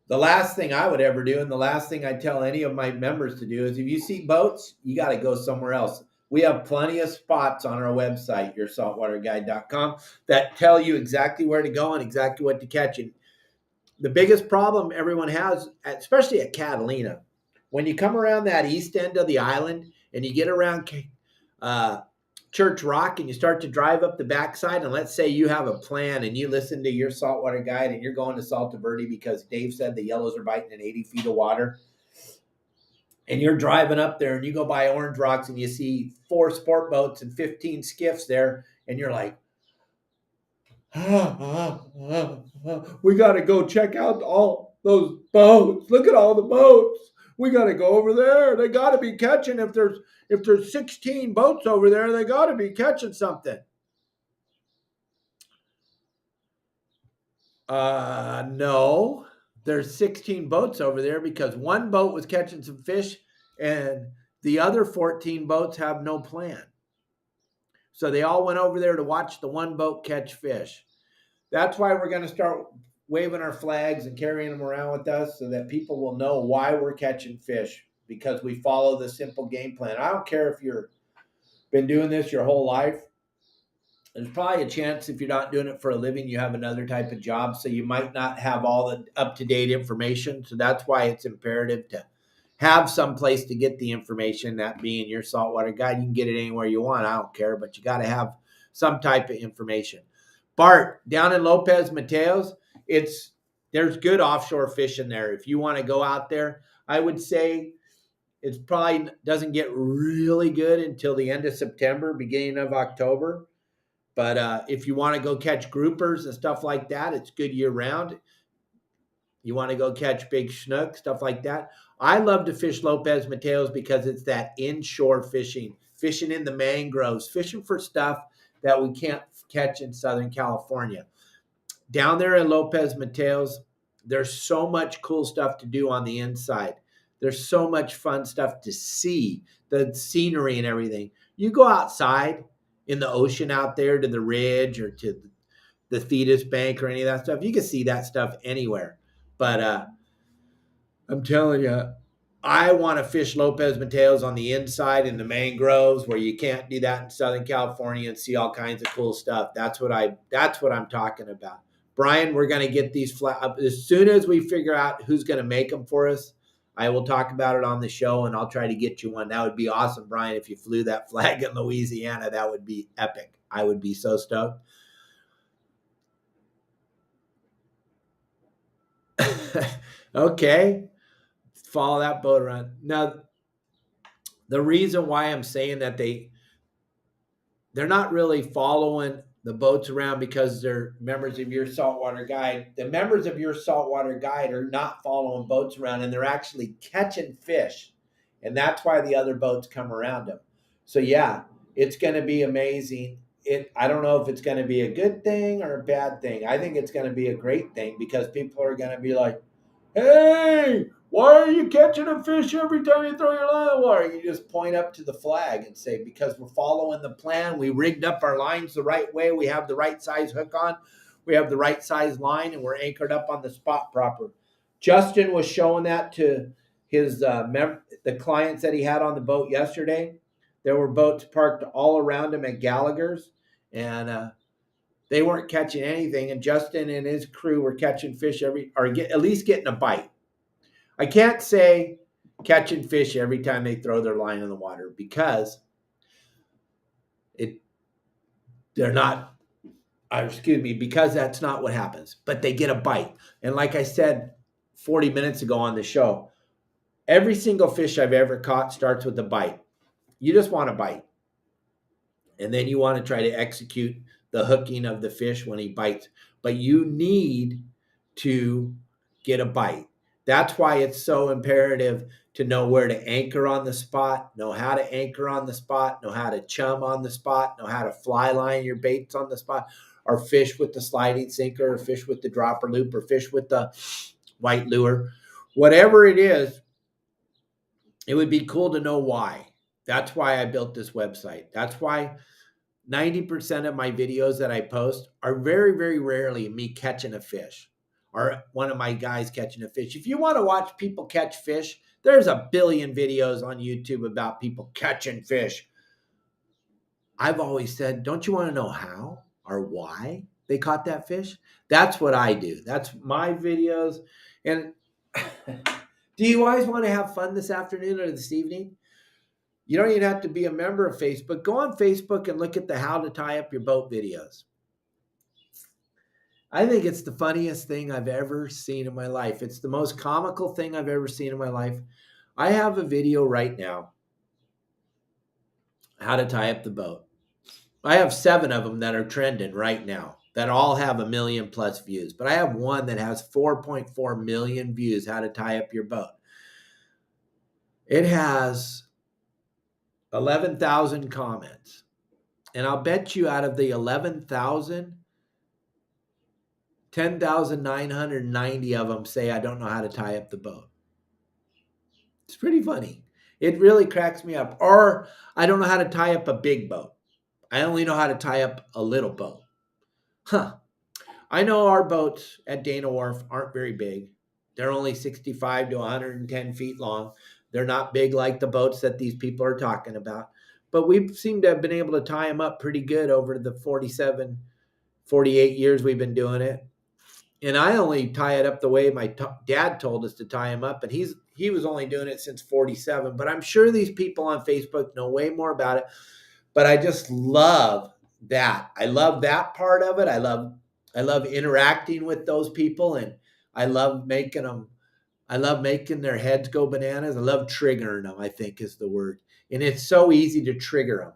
The last thing I would ever do, and the last thing I tell any of my members to do, is if you see boats, you got to go somewhere else. We have plenty of spots on our website, yoursaltwaterguide.com, that tell you exactly where to go and exactly what to catch. And the biggest problem everyone has, especially at Catalina, when you come around that east end of the island and you get around uh, Church Rock and you start to drive up the backside, and let's say you have a plan and you listen to your saltwater guide and you're going to Salta Verde because Dave said the yellows are biting in 80 feet of water, and you're driving up there and you go by Orange Rocks and you see 4 sport boats and 15 skiffs there, and you're like, we got to go check out all those boats. Look at all the boats. We got to go over there. They got to be catching. If there's 16 boats over there, they got to be catching something. No. There's 16 boats over there because one boat was catching some fish and the other 14 boats have no plan. So they all went over there to watch the one boat catch fish. That's why we're going to start waving our flags and carrying them around with us so that people will know why we're catching fish, because we follow the simple game plan. I don't care if you've been doing this your whole life. There's probably a chance if you're not doing it for a living, you have another type of job. So you might not have all the up-to-date information. So that's why it's imperative to have some place to get the information, that being your saltwater guide. You can get it anywhere you want. I don't care, but you got to have some type of information. Bart, down in Lopez Mateos, there's good offshore fishing there. If you want to go out there, I would say it probably doesn't get really good until the end of September, beginning of October. But if you want to go catch groupers and stuff like that, it's good year round. You want to go catch big snook, stuff like that. I love to fish Lopez Mateos because it's that inshore fishing, fishing in the mangroves, fishing for stuff that we can't catch in Southern California. Down there in Lopez Mateos, there's so much cool stuff to do on the inside. There's so much fun stuff to see, the scenery and everything. You go outside in the ocean out there to the ridge or to the Thetis Bank or any of that stuff, you can see that stuff anywhere. But I'm telling you, I want to fish Lopez Mateos on the inside in the mangroves where you can't do that in Southern California and see all kinds of cool stuff. That's what I'm talking about. Brian, we're going to get these as soon as we figure out who's going to make them for us. I will talk about it on the show and I'll try to get you one. That would be awesome, Brian. If you flew that flag in Louisiana, that would be epic. I would be so stoked. Okay. Follow that boat around. Now, the reason why I'm saying that they're not really following the boats around because they're members of your saltwater guide. The members of your saltwater guide are not following boats around, and they're actually catching fish. And that's why the other boats come around them. So yeah, it's going to be amazing. I don't know if it's going to be a good thing or a bad thing. I think it's going to be a great thing because people are going to be like, hey, why are you catching a fish every time you throw your line in the water? You just point up to the flag and say, because we're following the plan, we rigged up our lines the right way, we have the right size hook on, we have the right size line, and we're anchored up on the spot proper. Justin was showing that to his the clients that he had on the boat yesterday. There were boats parked all around him at Gallagher's, and they weren't catching anything, and Justin and his crew were catching fish at least getting a bite. I can't say catching fish every time they throw their line in the water because because that's not what happens. But they get a bite. And like I said 40 minutes ago on the show, every single fish I've ever caught starts with a bite. You just want a bite. And then you want to try to execute the hooking of the fish when he bites. But you need to get a bite. That's why it's so imperative to know where to anchor on the spot, know how to anchor on the spot, know how to chum on the spot, know how to fly line your baits on the spot, or fish with the sliding sinker, or fish with the dropper loop, or fish with the white lure. Whatever it is, it would be cool to know why. That's why I built this website. That's why 90% of my videos that I post are very, very rarely me catching a fish or one of my guys catching a fish. If you want to watch people catch fish, there's a billion videos on YouTube about people catching fish. I've always said, don't you want to know how or why? they caught that fish? That's what I do. That's my videos. And do you guys want to have fun this afternoon or this evening? You don't even have to be a member of Facebook. Go on Facebook and look at the how to tie up your boat videos. I think it's the funniest thing I've ever seen in my life. It's the most comical thing I've ever seen in my life. I have a video right now, how to tie up the boat. I have 7 of them that are trending right now that all have 1 million plus views. But I have one that has 4.4 million views, how to tie up your boat. It has 11,000 comments. And I'll bet you out of the 11,000, 10,990 of them say, I don't know how to tie up the boat. It's pretty funny. It really cracks me up. Or I don't know how to tie up a big boat. I only know how to tie up a little boat. Huh. I know our boats at Dana Wharf aren't very big. They're only 65 to 110 feet long. They're not big like the boats that these people are talking about. But we seem to have been able to tie them up pretty good over the 47, 48 years we've been doing it. And I only tie it up the way my dad told us to tie him up. And he was only doing it since 47. But I'm sure these people on Facebook know way more about it. But I just love that. I love that part of it. I love interacting with those people, and I love making their heads go bananas. I love triggering them, I think is the word. And it's so easy to trigger them.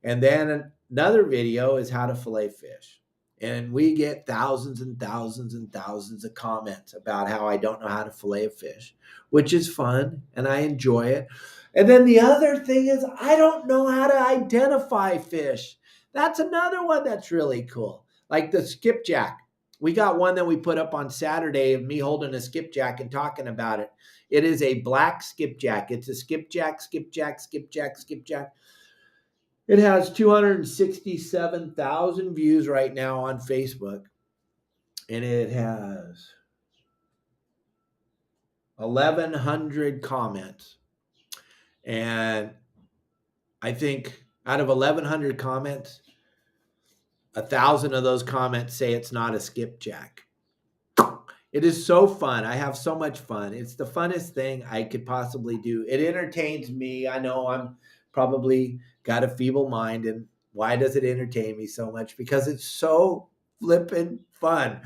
And then another video is how to fillet fish. And we get thousands and thousands and thousands of comments about how I don't know how to fillet a fish, which is fun and I enjoy it. And then the other thing is I don't know how to identify fish. That's another one that's really cool. Like the skipjack. We got one that we put up on Saturday of me holding a skipjack and talking about it. It is a black skipjack. It's a skipjack. It has 267,000 views right now on Facebook, and it has 1,100 comments. And I think out of 1,100 comments, 1,000 of those comments say it's not a skipjack. It is so fun. I have so much fun. It's the funnest thing I could possibly do. It entertains me. I know I'm probably got a feeble mind, and why does it entertain me so much? Because it's so flippin' fun.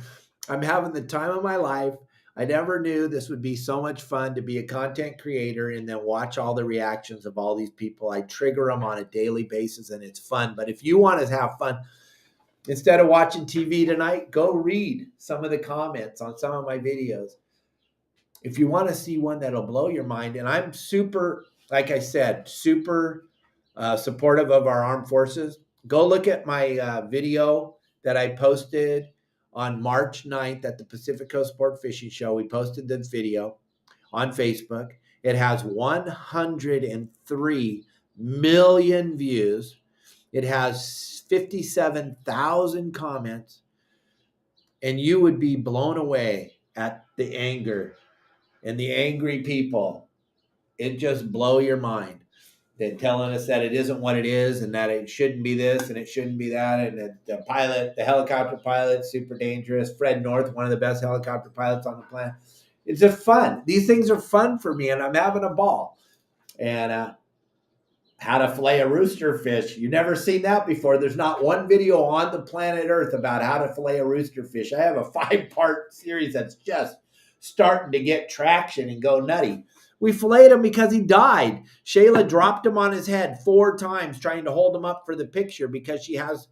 I'm having the time of my life. I never knew this would be so much fun to be a content creator and then watch all the reactions of all these people. I trigger them on a daily basis, and it's fun. But if you want to have fun, instead of watching TV tonight, go read some of the comments on some of my videos. If you want to see one that'll blow your mind, and I'm super, like I said, super supportive of our armed forces, go look at my video that I posted on March 9th at the Pacific Coast Sport Fishing Show. We posted this video on Facebook. It has 103 million views. It has 57,000 comments, and you would be blown away at the anger and the angry people. It just blow your mind. They're telling us that it isn't what it is and that it shouldn't be this and it shouldn't be that. And that the helicopter pilot, super dangerous. Fred North, one of the best helicopter pilots on the planet. It's just fun. These things are fun for me, and I'm having a ball. And how to fillet a rooster fish. You've never seen that before. There's not one video on the planet Earth about how to fillet a rooster fish. I have a 5-part series that's just starting to get traction and go nutty. We filleted him because he died. Shayla dropped him on his head 4 times trying to hold him up for the picture because she has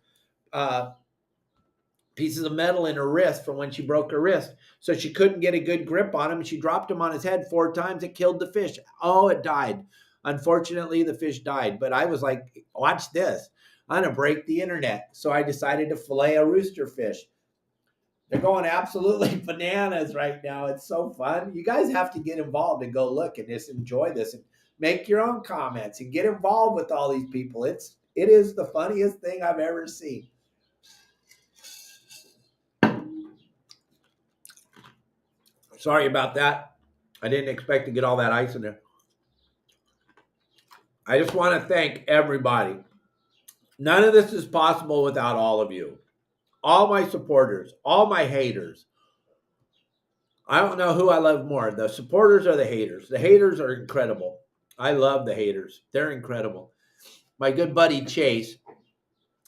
pieces of metal in her wrist from when she broke her wrist. So she couldn't get a good grip on him. She dropped him on his head 4 times. It killed the fish. Oh, it died. Unfortunately, the fish died. But I was like, watch this. I'm going to break the internet. So I decided to fillet a rooster fish. They're going absolutely bananas right now. It's so fun. You guys have to get involved and go look and just enjoy this and make your own comments and get involved with all these people. It is the funniest thing I've ever seen. Sorry about that. I didn't expect to get all that ice in there. I just want to thank everybody. None of this is possible without all of you. all my supporters, all my haters. I don't know who I love more, the supporters or the haters. The haters are incredible. I love the haters. They're incredible. My good buddy Chase,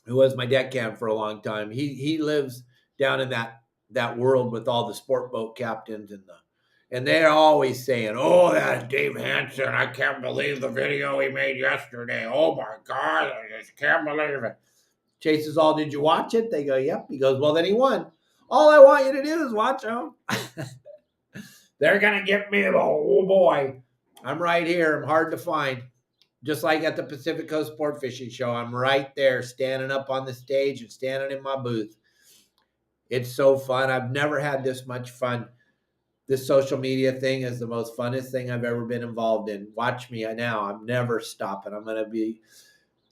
who was my deckhand for a long time, he lives down in that world with all the sport boat captains and they're always saying, "Oh, that's Dave Hansen. I can't believe the video he made yesterday. Oh my God, I just can't believe it." Chase is all, "Did you watch it?" They go, "Yep." He goes, "Well, then he won. All I want you to do is watch him." They're gonna get me. Oh boy, I'm right here. I'm hard to find. Just like at the Pacific Coast Sport Fishing Show, I'm right there standing up on the stage and standing in my booth. It's so fun. I've never had this much fun. This social media thing is the most funnest thing I've ever been involved in. Watch me now. I'm never stopping. I'm going to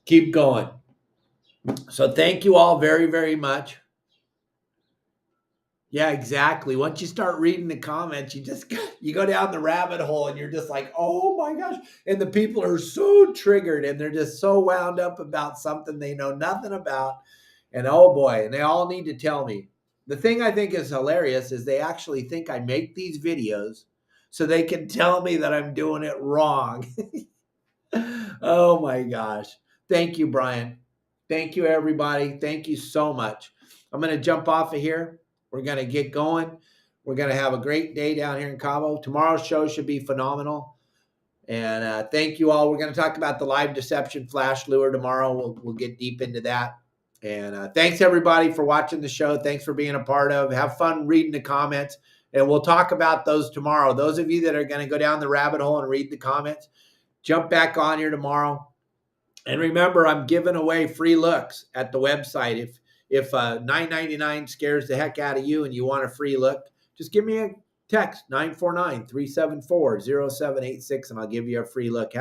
keep going. So thank you all very, very much. Yeah, exactly. Once you start reading the comments, you go down the rabbit hole and you're just like, "Oh my gosh." And the people are so triggered and they're just so wound up about something they know nothing about. And oh boy, and they all need to tell me. The thing I think is hilarious is they actually think I make these videos so they can tell me that I'm doing it wrong. Oh my gosh. Thank you, Brian. Thank you, everybody. Thank you so much. I'm going to jump off of here. We're going to get going. We're going to have a great day down here in Cabo. Tomorrow's show should be phenomenal. And thank you all. We're going to talk about the live deception flash lure tomorrow. We'll get deep into that. And thanks, everybody, for watching the show. Thanks for being a part of. Have fun reading the comments. And we'll talk about those tomorrow. Those of you that are going to go down the rabbit hole and read the comments, jump back on here tomorrow. And remember, I'm giving away free looks at the website. If $9.99 scares the heck out of you and you want a free look, just give me a text, 949-374-0786, and I'll give you a free look.